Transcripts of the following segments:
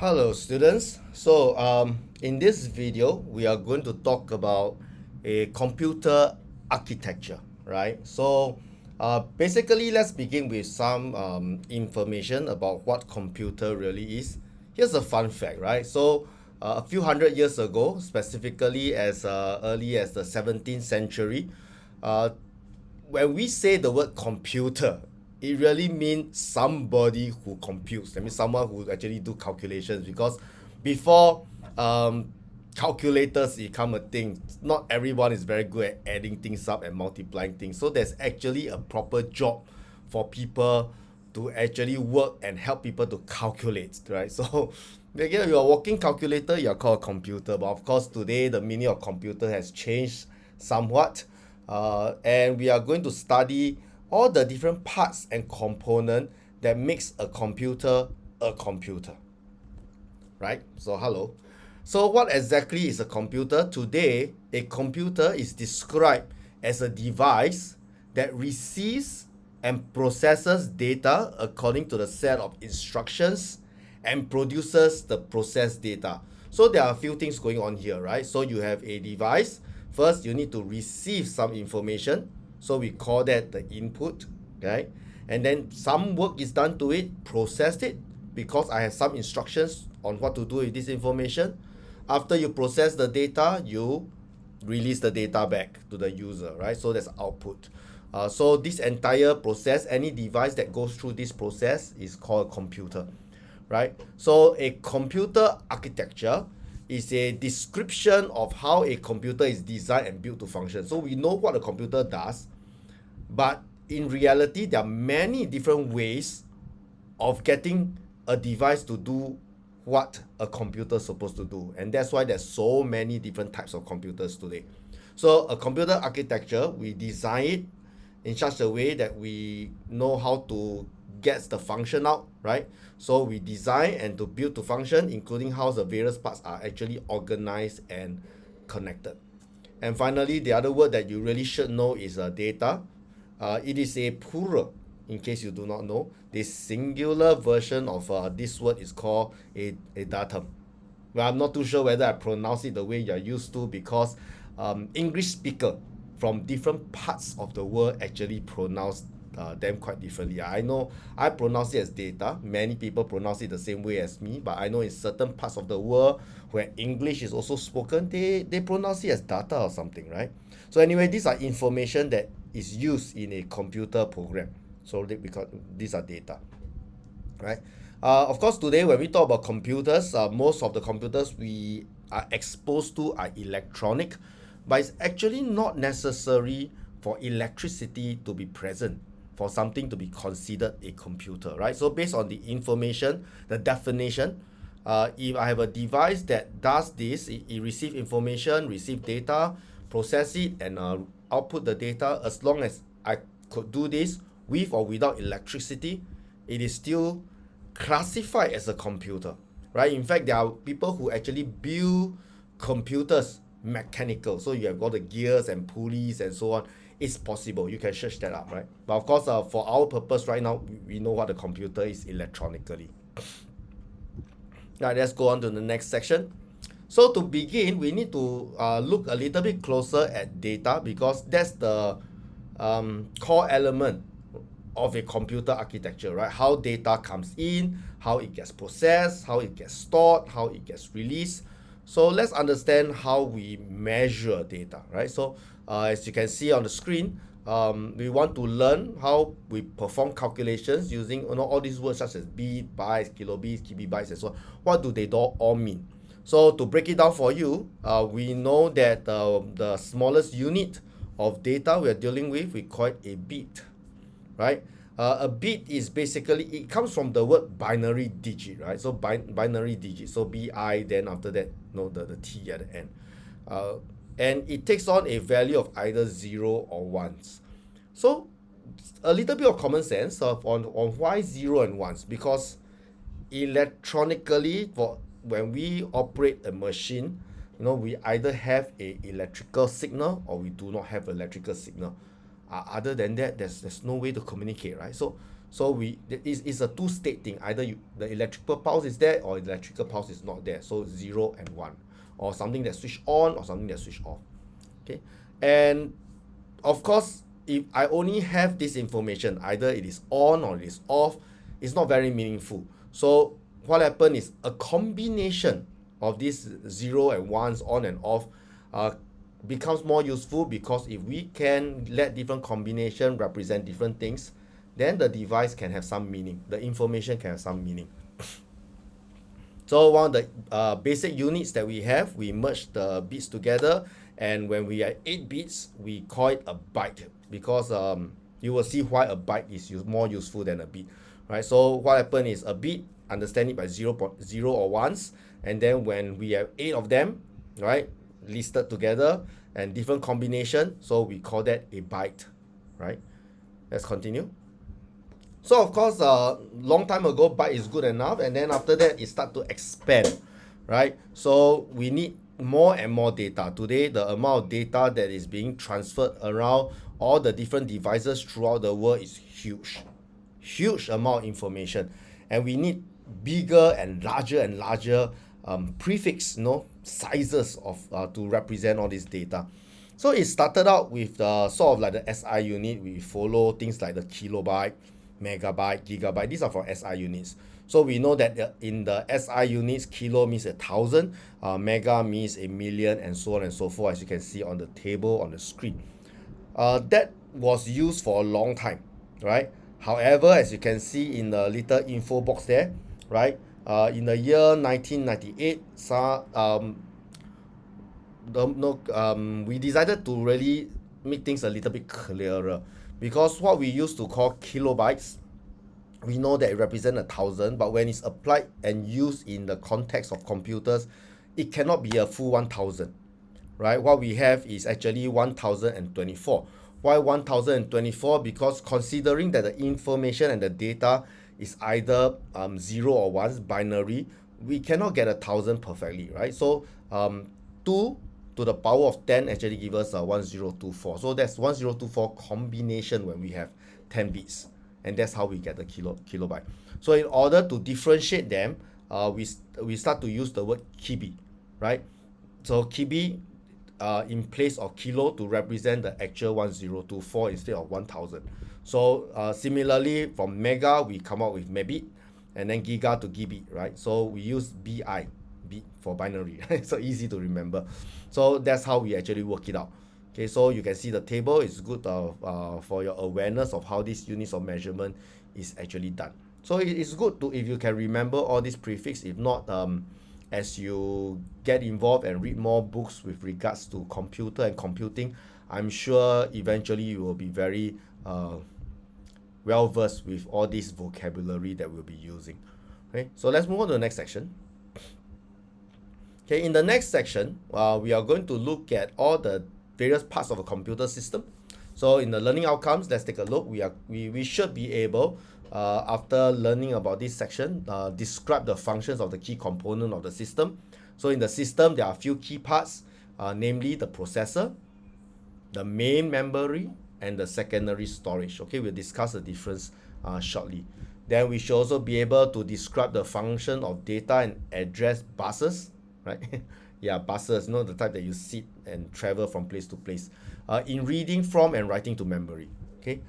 Hello students. In this video we are going to talk about a computer architecture, right? Basically let's begin with some information about what computer really is. Here's a fun fact, right? A few hundred years ago, specifically as early as the 17th century, uh, when we say the word computer, it really means somebody who computes. That means someone who actually do calculations. Because before calculators become a thing, not everyone is very good at adding things up and multiplying things. So there's actually a proper job for people to actually work and help people to calculate, right? So again, you're a working calculator, you're called a computer. But of course, today the meaning of computer has changed somewhat. And we are going to study all the different parts and component that makes a computer, right? So hello. So what exactly is a computer? Today, a computer is described as a device that receives and processes data according to the set of instructions and produces the processed data. So there are a few things going on here, right? So you have a device. First, you need to receive some information. So we call that the input, okay? And then some work is done to it, process it, because I have some instructions on what to do with this information. After you process the data, you release the data back to the user, right? So that's output. So this entire process, any device that goes through this process is called a computer, right? So a computer architecture is a description of how a computer is designed and built to function. So we know what a computer does, but in reality, there are many different ways of getting a device to do what a computer is supposed to do. And that's why there's so many different types of computers today. So a computer architecture, we design it in such a way that we know how to get the function out, right? So we design and to build to function, including how the various parts are actually organized and connected. And finally, the other word that you really should know is data. It is a plural, in case you do not know. The singular version of this word is called a datum. Well, I'm not too sure whether I pronounce it the way you're used to, because English speaker from different parts of the world actually pronounce them quite differently. I know I pronounce it as data. Many people pronounce it the same way as me, but I know in certain parts of the world where English is also spoken, they pronounce it as data or something, right? So anyway, these are information that is used in a computer program. So because these are data, right? Of course, today when we talk about computers, most of the computers we are exposed to are electronic, but it's actually not necessary for electricity to be present for something to be considered a computer, right? So based on the information, the definition, if I have a device that does this, it receive information, receive data, process it, and output the data. As long as I could do this with or without electricity, it is still classified as a computer, right? In fact, there are people who actually build computers mechanical. So you have all the gears and pulleys and so on. It's possible. You can search that up, right? But of course, for our purpose right now, we know what a computer is electronically. Now let's go on to the next section. So to begin, we need to look a little bit closer at data, because that's the core element of a computer architecture, right? How data comes in, how it gets processed, how it gets stored, how it gets released. So let's understand how we measure data, right? As you can see on the screen, we want to learn how we perform calculations using all these words such as bit, bytes, kilobits, kibibytes, and so on. What do they all mean? So to break it down for you, we know that the smallest unit of data we are dealing with, we call it a bit, right? A bit is basically, it comes from the word binary digit, right? So binary digit, so bi, then after that, the t at the end. And it takes on a value of either 0 or 1s. So a little bit of common sense on why 0 and 1s, because electronically, for when we operate a machine, we either have a electrical signal or we do not have electrical signal. Other than that, there's no way to communicate, right? So it's a two-state thing. Either the electrical pulse is there or the electrical pulse is not there. So 0 and 1, or something that switch on or something that switch off. Okay, and of course, if I only have this information, either it is on or it is off, it's not very meaningful. So what happens is a combination of these 0 and 1s, on and off, becomes more useful, because if we can let different combination represent different things, then the device can have some meaning, the information can have some meaning. So one of the basic units that we have, we merge the bits together, and when we are 8 bits, we call it a byte, because you will see why a byte is more useful than a bit, right? So what happens is a bit, understand it by 0 or 1s, and then when we have 8 of them, right, listed together and different combination, so we call that a byte, right? Let's continue. So of course, long time ago, byte is good enough, and then after that, it start to expand, right? So we need more and more data. Today, the amount of data that is being transferred around all the different devices throughout the world is huge amount of information, and we need bigger and larger prefix, sizes of to represent all this data. So it started out with the sort of like the SI unit. We follow things like the kilobyte, megabyte, gigabyte. These are for SI units. So we know that in the SI units, kilo means 1,000, mega means 1,000,000, and so on and so forth, as you can see on the table on the screen. That was used for a long time, right? However, as you can see in the little info box there, right? In the year 1998, we decided to really make things a little bit clearer, because what we used to call kilobytes, we know that it represents 1,000, but when it's applied and used in the context of computers, it cannot be a full 1,000, right? What we have is actually 1,024. Why 1,024? Because considering that the information and the data is either 0 or 1, binary, we cannot get 1,000 perfectly, right? So 2 to the power of 10 actually gives us 1024. So that's 1024 combination when we have 10 bits, and that's how we get the kilobyte. So in order to differentiate them, we start to use the word kibi, right? So kibi in place of kilo to represent the actual 1024 instead of 1,000. So similarly, from mega we come out with mebit, and then giga to gibit, right? So we use bi, bit for binary. So easy to remember. So that's how we actually work it out. Okay, so you can see the table is good for your awareness of how these units of measurement is actually done. So it's good to, if you can remember all these prefix. If not, as you get involved and read more books with regards to computer and computing, I'm sure eventually you will be very well versed with all this vocabulary that we'll be using. Okay, so let's move on to the next section. Okay, in the next section, we are going to look at all the various parts of a computer system. So in the learning outcomes, let's take a look. We should be able, after learning about this section, describe the functions of the key component of the system. So in the system, there are a few key parts, namely the processor, the main memory, and the secondary storage. Okay, we'll discuss the difference shortly. Then we should also be able to describe the function of data and address buses, right? Yeah, buses, the type that you sit and travel from place to place, in reading from and writing to memory. Okay,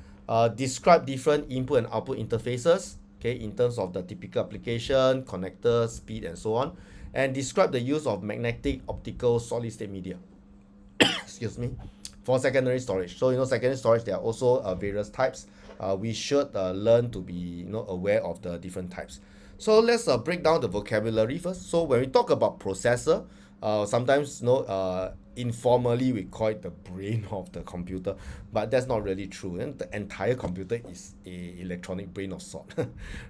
describe different input and output interfaces, okay, in terms of the typical application, connector, speed, and so on, and describe the use of magnetic, optical, solid state media. Excuse me. For secondary storage. So secondary storage, there are also various types. We should learn to be aware of the different types. So let's break down the vocabulary first. So when we talk about processor, sometimes informally we call it the brain of the computer, but that's not really true. And the entire computer is a electronic brain of sort,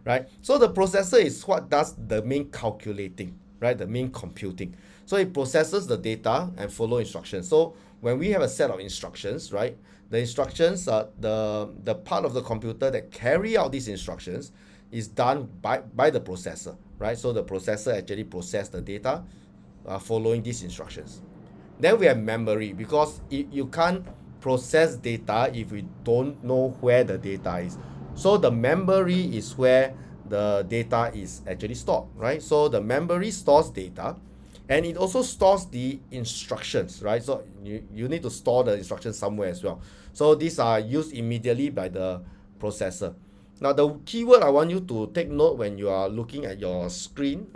right? So the processor is what does the main calculating, right? The main computing. So it processes the data and follow instructions. So when we have a set of instructions, right, the instructions, the part of the computer that carry out these instructions is done by the processor, right? So the processor actually process the data following these instructions. Then we have memory, because you can't process data if we don't know where the data is. So the memory is where the data is actually stored, right? So the memory stores data, and it also stores the instructions, right? So you need to store the instructions somewhere as well. So these are used immediately by the processor. Now the keyword I want you to take note when you are looking at your screen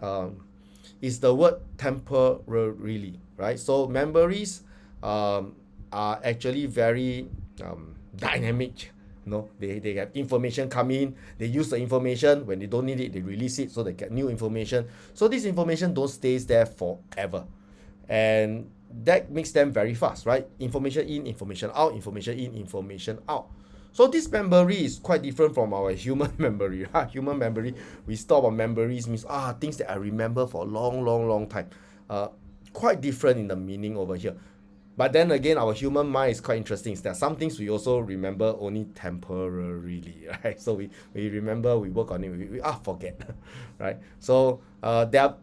is the word temporarily, right? So memories are actually very dynamic. They have information come in, they use the information. When they don't need it, they release it, so they get new information. So this information don't stays there forever, and that makes them very fast, right? Information in, information out, information in, information out. So this memory is quite different from our human memory. Human memory, we store our memories, means things that I remember for a long time. Quite different in the meaning over here. But then again, our human mind is quite interesting. There are some things we also remember only temporarily, right? So we remember, we work on it, we forget, right? So there are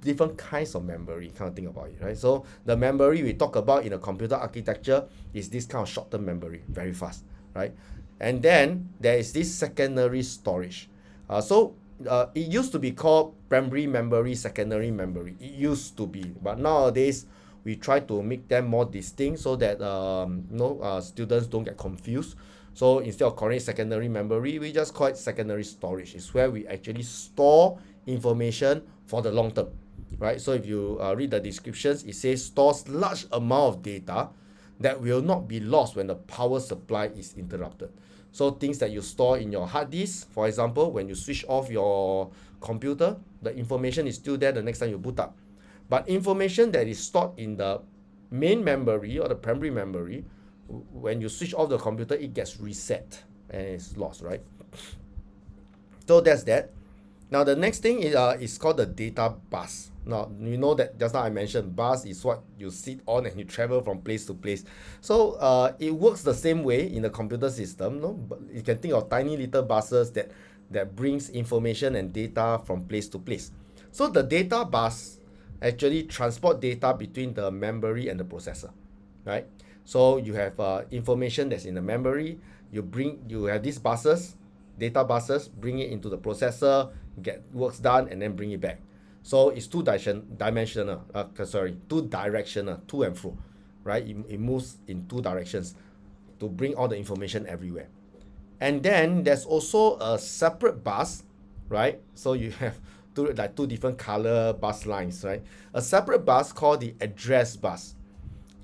different kinds of memory, kind of think about it, right? So the memory we talk about in a computer architecture is this kind of short-term memory, very fast, right? And then there is this secondary storage. It used to be called primary memory, secondary memory. It used to be, but nowadays we try to make them more distinct so that students don't get confused. So instead of calling it secondary memory, we just call it secondary storage. It's where we actually store information for the long term, right? So if you read the descriptions, it says stores large amount of data that will not be lost when the power supply is interrupted. So things that you store in your hard disk, for example, when you switch off your computer, the information is still there the next time you boot up. But information that is stored in the main memory or the primary memory, when you switch off the computer, it gets reset and it's lost, right? So that's that. Now the next thing is called the data bus. Now you know that just now I mentioned bus is what you sit on and you travel from place to place. So it works the same way in the computer system. No, but you can think of tiny little buses that brings information and data from place to place. So the data bus actually transport data between the memory and the processor, right? So you have information that's in the memory. You have these buses, data buses, bring it into the processor, get works done, and then bring it back. So it's two directional, to and fro, right? It moves in two directions to bring all the information everywhere. And then there's also a separate bus, right? So you have two different color bus lines, right? A separate bus called the address bus.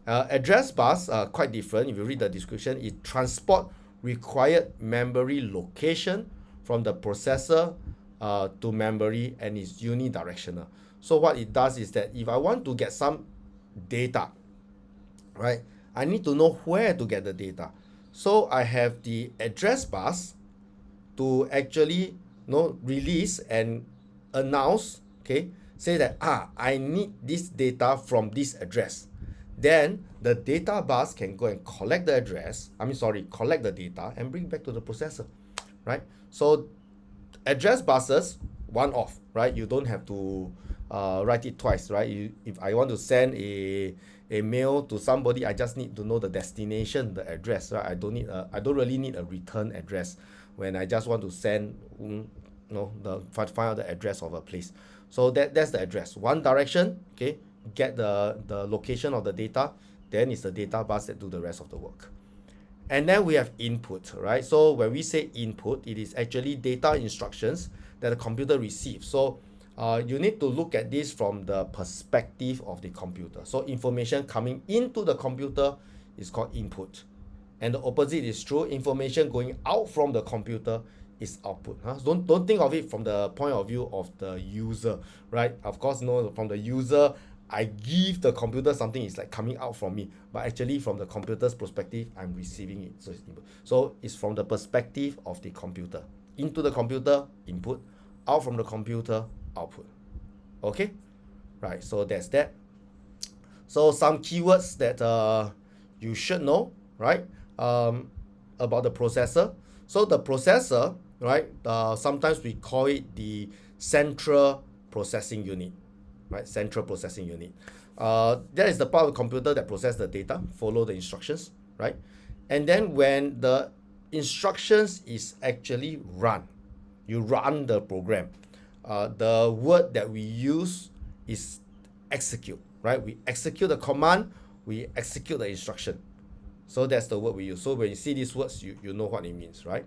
Address bus are quite different. If you read the description, it transport required memory location from the processor to memory, and is unidirectional. So what it does is that if I want to get some data, right, I need to know where to get the data. So I have the address bus to actually release and announce, okay, say that I need this data from this address. Then the data bus can go and collect the data and bring it back to the processor, right? So address buses, one off, right? You don't have to write it twice, right? If I want to send a mail to somebody, I just need to know the destination, the address, right? I don't really need a return address when I just want to send find out the address of a place. So that's the address. One direction, okay, get the location of the data, then it's the data bus that do the rest of the work. And then we have input, right? So when we say input, it is actually data instructions that the computer receives. So you need to look at this from the perspective of the computer. So information coming into the computer is called input. And the opposite is true. Information going out from the computer is output. Don't think of it from the point of view of the user, right? Of course, from the user, I give the computer something, it's like coming out from me, but actually from the computer's perspective, I'm receiving it. So it's from the perspective of the computer. Into the computer, input. Out from the computer, output. Okay, right? So that's that. So some keywords that you should know, right? About the processor. So the processor, right? Sometimes we call it the central processing unit. Right, central processing unit. That is the part of the computer that process the data, follow the instructions, right? And then when the instructions is actually run. You run the program. The word that we use is execute, right? We execute the command, we execute the instruction. So that's the word we use. So when you see these words, you know what it means, right?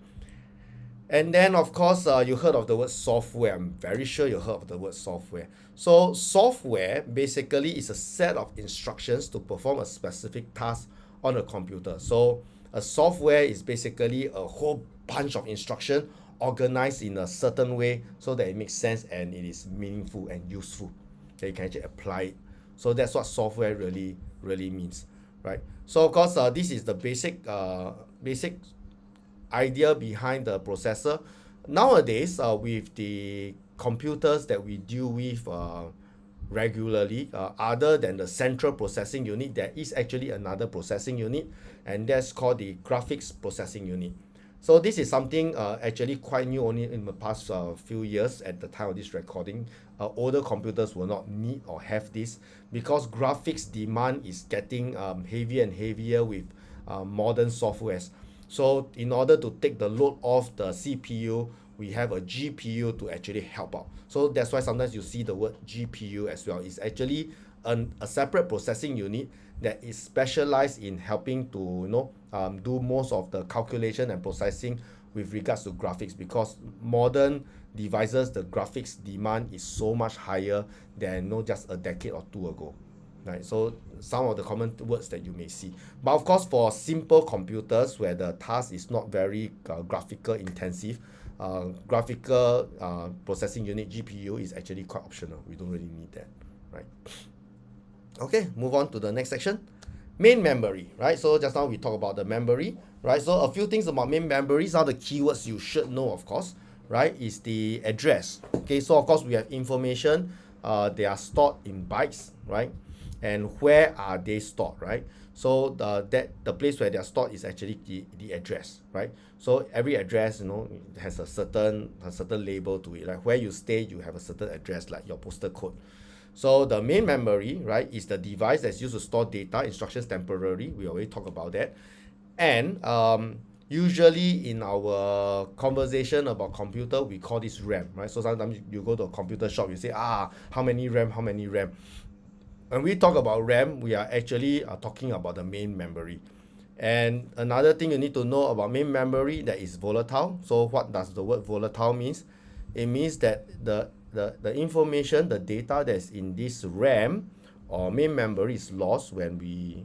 And then, of course, you heard of the word software. I'm very sure you heard of the word software. So software basically is a set of instructions to perform a specific task on a computer. So a software is basically a whole bunch of instruction organized in a certain way so that it makes sense and it is meaningful and useful, that you can actually apply it. So that's what software really means, right? So of course, this is the basic idea behind the processor. Nowadays, with the computers that we deal with regularly, other than the central processing unit, there is actually another processing unit, and that's called the graphics processing unit. So this is something actually quite new, only in the past few years at the time of this recording. Older computers will not need or have this because graphics demand is getting heavier and heavier with modern softwares. So in order to take the load off the CPU, we have a GPU to actually help out. So that's why sometimes you see the word GPU as well. It's actually a separate processing unit that is specialized in helping to do most of the calculation and processing with regards to graphics, because modern devices, the graphics demand is so much higher than just a decade or two ago, right? So some of the common words that you may see, but of course for simple computers where the task is not very graphical intensive, graphical processing unit GPU is actually quite optional. We don't really need that, right? Okay, move on to the next section. Main memory, right? So just now we talked about the memory, right? So a few things about main memory. Some of the keywords you should know, of course, right, is the address. Okay, so of course we have information. They are stored in bytes, right? And where are they stored, right? So the place where they are stored is actually the address, right? So every address, has a certain label to it. Like where you stay, you have a certain address, like your postal code. So the main memory, right, is the device that's used to store data, instructions temporarily. We already talked about that. And usually in our conversation about computer, we call this RAM, right? So sometimes you go to a computer shop, you say, how many RAM? When we talk about RAM, we are actually talking about the main memory. And another thing you need to know about main memory, that is volatile. So what does the word volatile means? It means that the information, the data that's in this RAM or main memory is lost when we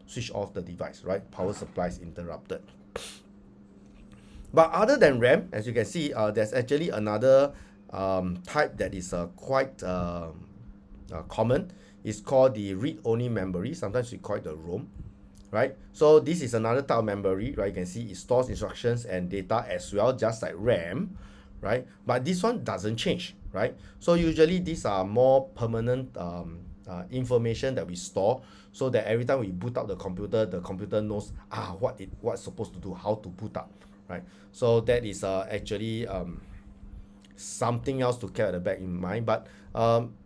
switch off the device, right? Power supply is interrupted. But other than RAM, as you can see, there's actually another type that is quite common. It's called the read-only memory. Sometimes we call it the ROM, right? So this is another type of memory, right? You can see it stores instructions and data as well, just like RAM, right? But this one doesn't change, right? So usually these are more permanent information that we store, so that every time we boot up the computer knows what's supposed to do, how to boot up, right? So that is actually something else to keep at the back in mind. But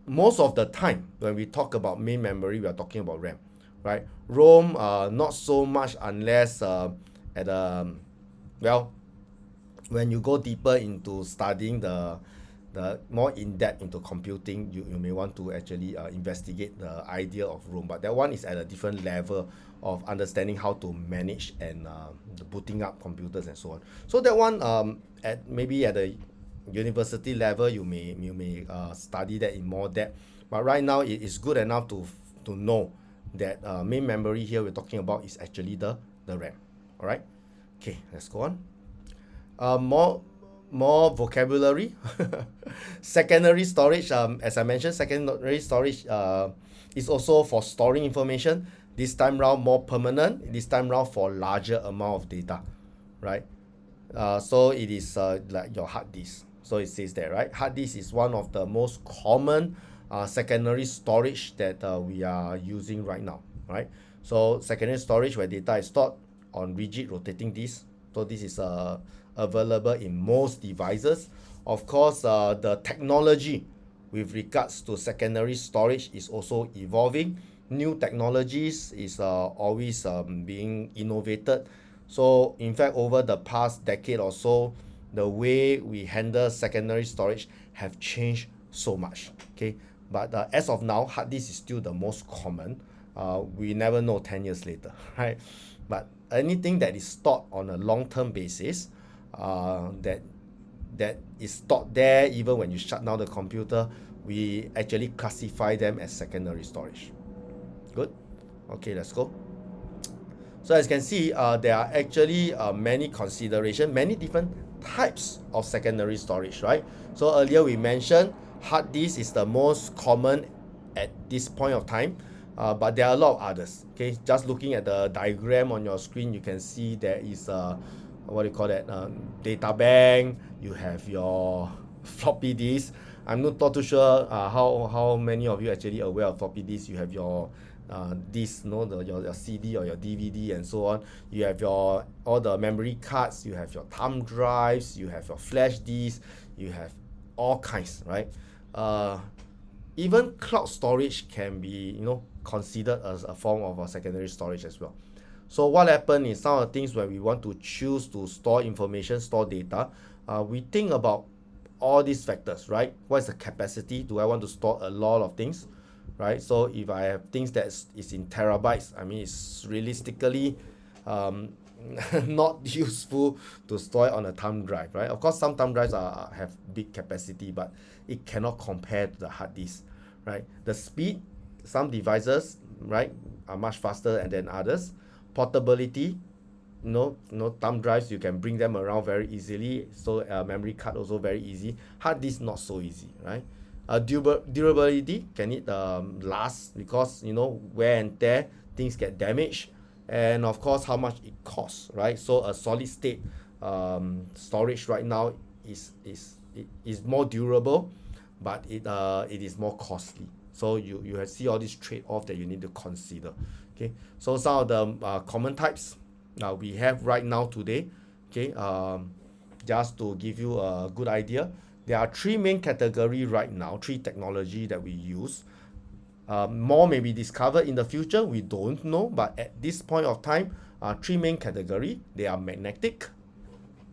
most of the time when we talk about main memory, we are talking about RAM, right? ROM, not so much, unless when you go deeper into studying the more in-depth into computing, you may want to actually investigate the idea of ROM. But that one is at a different level of understanding how to manage and the booting up computers and so on. So that one, maybe at the university level, you may study that in more depth. But right now, it is good enough to know that main memory here we're talking about is actually the RAM. All right. Okay, let's go on. More vocabulary. Secondary storage. As I mentioned, secondary storage is also for storing information. This time round more permanent. This time round for larger amount of data, right? So it is like your hard disk. So it says there, right? Hard disk is one of the most common secondary storage that we are using right now, right? So secondary storage where data is stored on rigid rotating disk. So this is available in most devices. Of course, the technology with regards to secondary storage is also evolving. New technologies is always being innovated. So in fact, over the past decade or so, the way we handle secondary storage have changed so much. Okay, but as of now, hard disk is still the most common. We never know 10 years later, right? But anything that is stored on a long-term basis, that is stored there even when you shut down the computer, we actually classify them as secondary storage. Good. Okay, let's go. So as you can see, there are actually many consideration, many different types of secondary storage, right? So earlier we mentioned hard disk is the most common at this point of time, but there are a lot of others. Okay, just looking at the diagram on your screen, you can see there is what do you call that? Data bank. You have your floppy disk. I'm not too sure how many of you actually aware of floppy disk. You have your disk, your CD or your DVD and so on. You have your all the memory cards. You have your thumb drives. You have your flash disk. You have all kinds, right? Even cloud storage can be considered as a form of a secondary storage as well. So what happens is some of the things when we want to choose to store information, store data, we think about all these factors, right? What is the capacity? Do I want to store a lot of things, right? So if I have things that is in terabytes, I mean, it's realistically not useful to store it on a thumb drive, right? Of course, some thumb drives have big capacity, but it cannot compare to the hard disk, right? The speed, some devices, right, are much faster than others. Portability, thumb drives, you can bring them around very easily. So memory card also very easy. Hard disk not so easy, right? Durability, can it last? Because wear and tear, things get damaged. And of course, how much it costs, right? So a solid state storage right now is more durable, but it is more costly. So you have see all these trade-off that you need to consider. Okay, so some of the common types we have right now today. Okay, just to give you a good idea, there are three main category right now, three technology that we use. More may be discovered in the future, we don't know, but at this point of time, three main category. They are magnetic,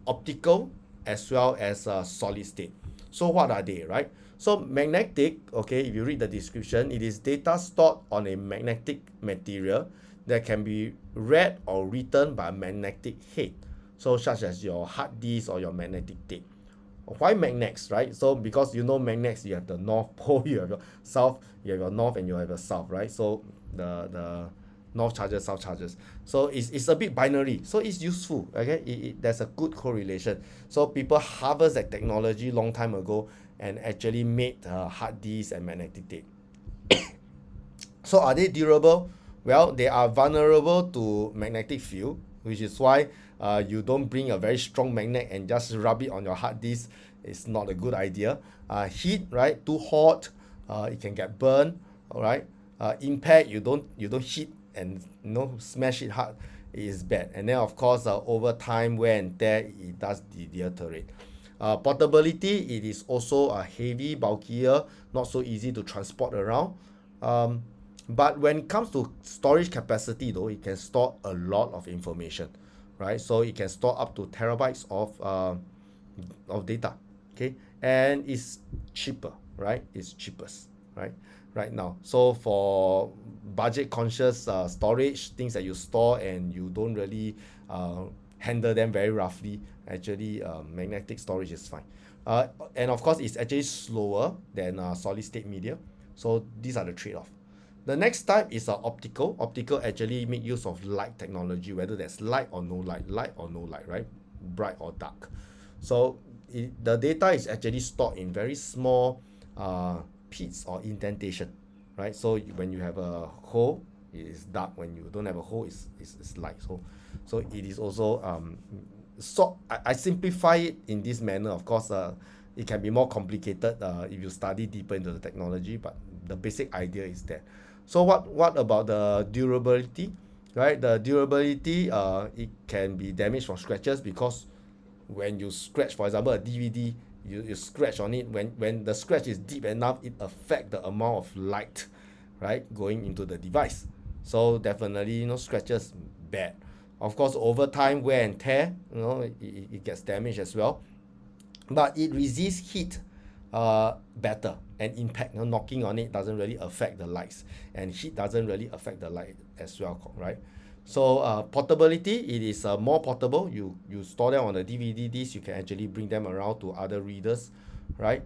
optical, as well as solid state. So what are they, right? So magnetic, okay, if you read the description, it is data stored on a magnetic material that can be read or written by a magnetic head, so such as your hard disk or your magnetic tape. Why magnets, right? So because magnets, you have the north pole, you have your south, you have your north, and you have your south, right? So the north charges, south charges. So it's a bit binary, so it's useful. Okay, there's a good correlation. So people harvest that technology long time ago and actually made hard disk and magnetic tape. So are they durable? Well, they are vulnerable to magnetic field, which is why you don't bring a very strong magnet and just rub it on your hard disk. It's not a good idea. Heat, right? Too hot, it can get burned. All right. Impact, you don't hit and smash it hard. It is bad. And then of course, over time, wear and tear, it does deteriorate. Portability, it is also heavy, bulkier, not so easy to transport around. But when it comes to storage capacity, though, it can store a lot of information, right? So it can store up to terabytes of data, okay? And it's cheaper, right? It's cheapest, right now. So for budget conscious storage, things that you store and you don't really handle them very roughly, actually magnetic storage is fine. And of course, it's actually slower than solid state media. So these are the trade-off. The next type is optical. Optical actually make use of light technology, whether there's light or no light, right? Bright or dark. So the data is actually stored in very small pits or indentation, right? So when you have a hole, it is dark. When you don't have a hole, it's light. So it is also so I simplify it in this manner. Of course, it can be more complicated if you study deeper into the technology, but the basic idea is that. So what about the durability, right? The durability, it can be damaged from scratches, because when you scratch, for example, a DVD, you scratch on it. When the scratch is deep enough, it affects the amount of light, right, going into the device. So definitely, scratches bad. Of course, over time, wear and tear, it gets damaged as well. But it resists heat better and impact. Knocking on it doesn't really affect the lights, and heat doesn't really affect the light as well, right? So portability, it is more portable. You store them on the DVD disc. You can actually bring them around to other readers, right?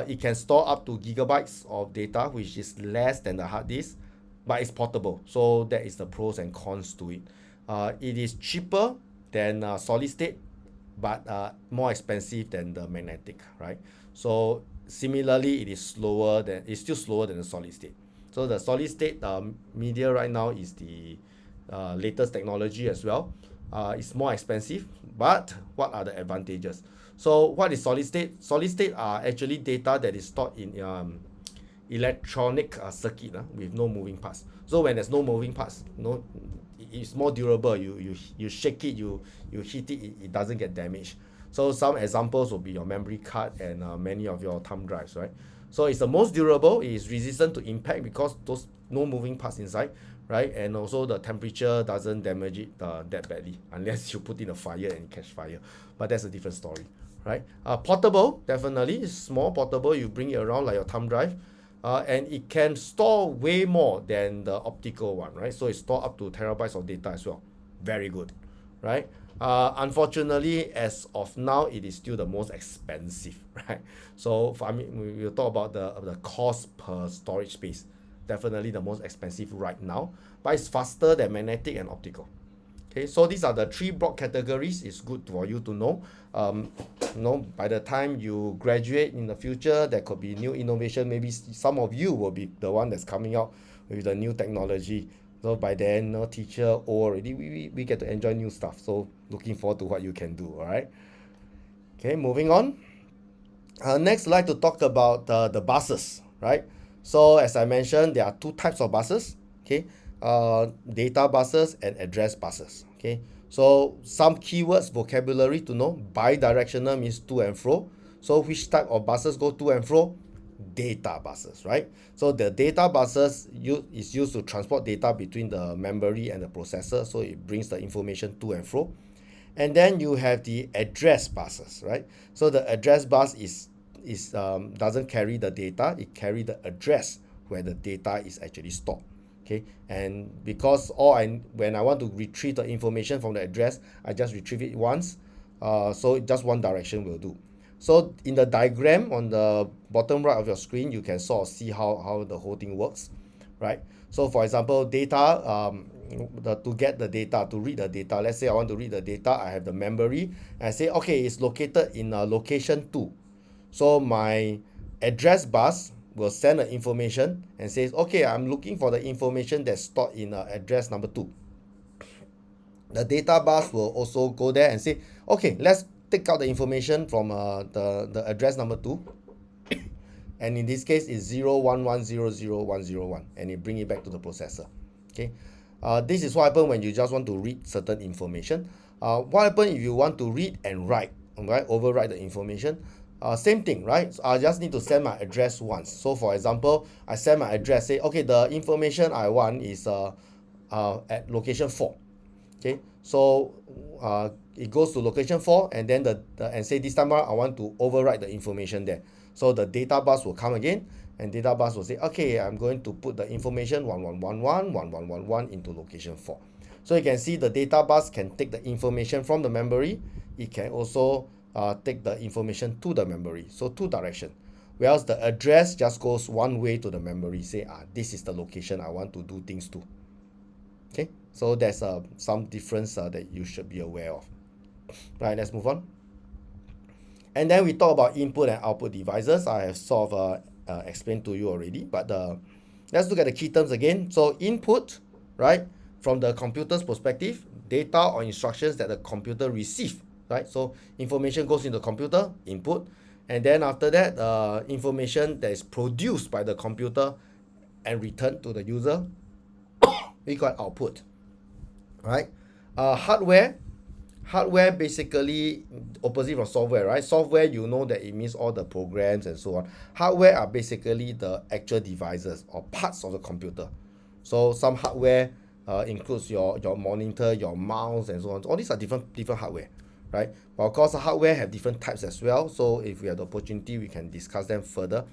It can store up to gigabytes of data, which is less than the hard disk, but it's portable. So that is the pros and cons to it. It is cheaper than solid state, but more expensive than the magnetic, right? So similarly, it's still slower than the solid state. So the solid state media right now is the latest technology as well. It's more expensive, but what are the advantages? So what is solid state? Solid state are actually data that is stored in electronic circuit with no moving parts. So when there's no moving parts, it's more durable. You shake it, you hit it, it doesn't get damaged. So some examples will be your memory card and many of your thumb drives, right? So it's the most durable. It is resistant to impact because those no moving parts inside, right? And also the temperature doesn't damage it that badly unless you put in a fire and catch fire. But that's a different story, right? Portable, definitely. It's small, portable. You bring it around like your thumb drive. And it can store way more than the optical one, right? So it store up to terabytes of data as well. Very good, right? Unfortunately, as of now, it is still the most expensive, right? So we'll talk about the cost per storage space. Definitely the most expensive right now, but it's faster than magnetic and optical. Okay, so these are the three broad categories. It's good for you to know. By the time you graduate in the future, there could be new innovation. Maybe some of you will be the one that's coming out with the new technology. So by then, teacher already, we get to enjoy new stuff. So looking forward to what you can do. All right. Okay, moving on. Next, I'd like to talk about the buses, right? So as I mentioned, there are two types of buses. Okay. Data buses and address buses. Okay, so some keywords vocabulary to know. Bidirectional means to and fro. So which type of buses go to and fro? Data buses, right? So the data buses is used to transport data between the memory and the processor, so it brings the information to and fro. And then you have the address buses, right? So the address bus doesn't carry the data, it carry the address where the data is actually stored. Okay, and because when I want to retrieve the information from the address, I just retrieve it once, so just one direction will do. So in the diagram on the bottom right of your screen, you can sort of see how the whole thing works, right? So for example, data, to get the data, to read the data, let's say I want to read the data, I have the memory, and I say, okay, it's located in location 2. So my address bus will send the information and says, okay, I'm looking for the information that's stored in address number 2. The data bus will also go there and say, okay, let's take out the information from the address number 2. And in this case, it's 011000101, and it bring it back to the processor. Okay, this is what happens when you just want to read certain information. What happens if you want to read and write, right? Overwrite the information. Same thing, right? So I just need to send my address once. So for example, I send my address, say, okay, the information I want is at location 4. Okay, so it goes to location 4, and then and say this time around I want to overwrite the information there. So the data bus will come again, and data bus will say, okay, I'm going to put the information 1111 into location 4. So you can see the data bus can take the information from the memory. It can also take the information to the memory, so two direction. Whereas the address just goes one way to the memory, say this is the location I want to do things to. Okay, so there's some difference that you should be aware of. Right, let's move on. And then we talk about input and output devices. I have sort of explained to you already, but let's look at the key terms again. So input, right, from the computer's perspective, data or instructions that the computer receives, right? So information goes into the computer, input, and then after that, information that is produced by the computer and returned to the user, we call output, right? Hardware basically opposite from software, right? Software, you know that it means all the programs and so on. Hardware are basically the actual devices or parts of the computer. So some hardware includes your monitor, your mouse, and so on. All these are different hardware, right? But of course, the hardware have different types as well. So if we have the opportunity, we can discuss them further.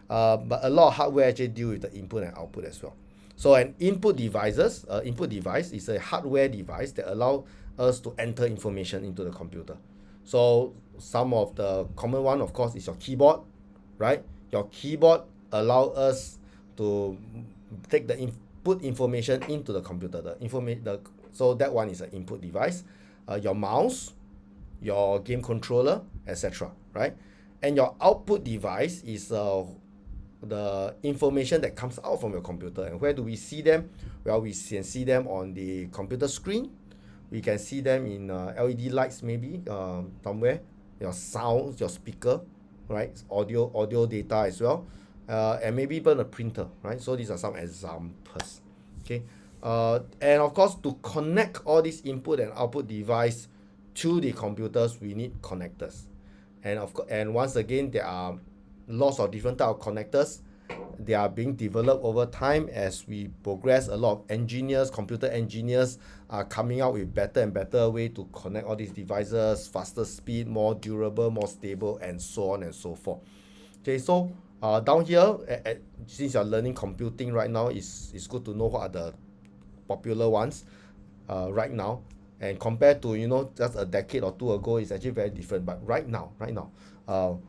But a lot of hardware actually deal with the input and output as well. So an input device is a hardware device that allow us to enter information into the computer. So some of the common one, of course, is your keyboard, right? Your keyboard allow us to take the input information into the computer. So that one is an input device. Your mouse, your game controller, etc. Right? And your output device is the information that comes out from your computer. And where do we see them? Well, we can see them on the computer screen. We can see them in LED lights, maybe somewhere. Your sound, your speaker, right? Audio data as well, and maybe even a printer, right? So these are some examples. Okay, and of course, to connect all these input and output device to the computers, we need connectors. And once again, there are lots of different type of connectors. They are being developed over time as we progress. A lot of computer engineers are coming out with better and better way to connect all these devices, faster speed, more durable, more stable, and so on and so forth. Okay, so down here, since you're learning computing right now, it's good to know what are the popular ones right now. And compared to just a decade or two ago, it's actually very different. But right now,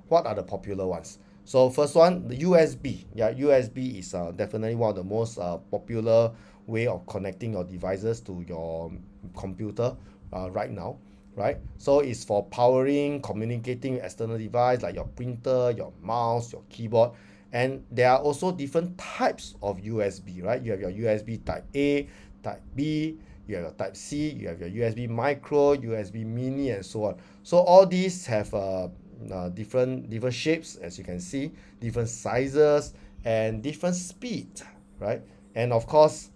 what are the popular ones? So first one, the USB. Yeah, USB is definitely one of the most popular way of connecting your devices to your computer right now, right? So it's for powering, communicating with external device like your printer, your mouse, your keyboard. And there are also different types of USB, right? You have your USB type A, type B, you have your type C, you have your USB micro, USB mini, and so on. So all these have different shapes, as you can see, different sizes and different speed, right? And of course,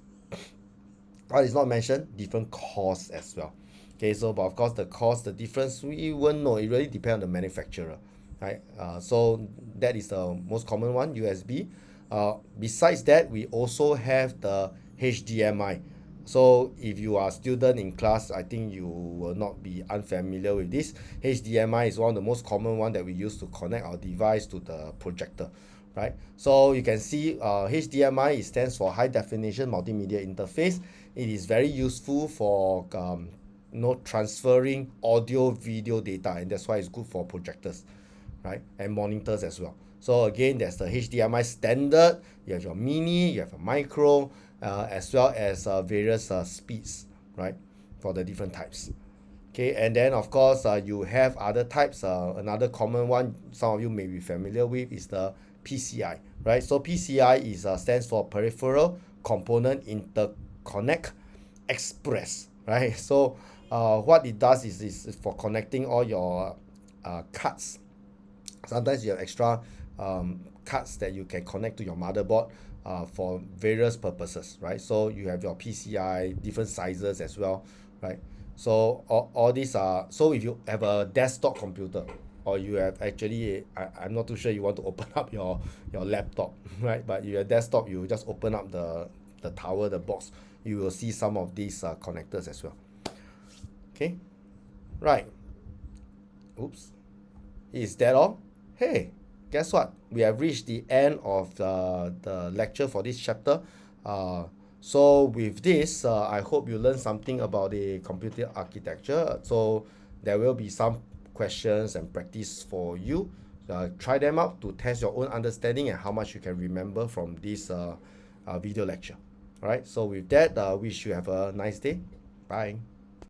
what is not mentioned, different costs as well. Okay, so but of course the difference we won't know. It really depends on the manufacturer, right? So that is the most common one, USB. Besides that, we also have the HDMI. So if you are a student in class, I think you will not be unfamiliar with this. HDMI is one of the most common one that we use to connect our device to the projector, right? So you can see HDMI stands for high definition multimedia interface. It is very useful for transferring audio video data, and that's why it's good for projectors, right? And monitors as well. So again, there's the HDMI standard, you have your mini, you have a micro, as well as various speeds, right, for the different types. Okay, and then of course you have other types. Another common one some of you may be familiar with is the PCI, right? So PCI stands for Peripheral Component Interconnect Express, right? So what it does is for connecting all your cards. Sometimes you have extra cards that you can connect to your motherboard for various purposes, right? So you have your PCI, different sizes as well, right? So all these are, so if you have a desktop computer, or you have actually, I'm not too sure you want to open up your laptop, right? But your desktop, you just open up the tower, the box, you will see some of these connectors as well. Okay, right. Oops. Is that all? Hey, guess what? We have reached the end of the lecture for this chapter. So with this, I hope you learned something about the computer architecture. So there will be some questions and practice for you. Try them out to test your own understanding and how much you can remember from this video lecture. All right. So with that, wish you have a nice day. Bye.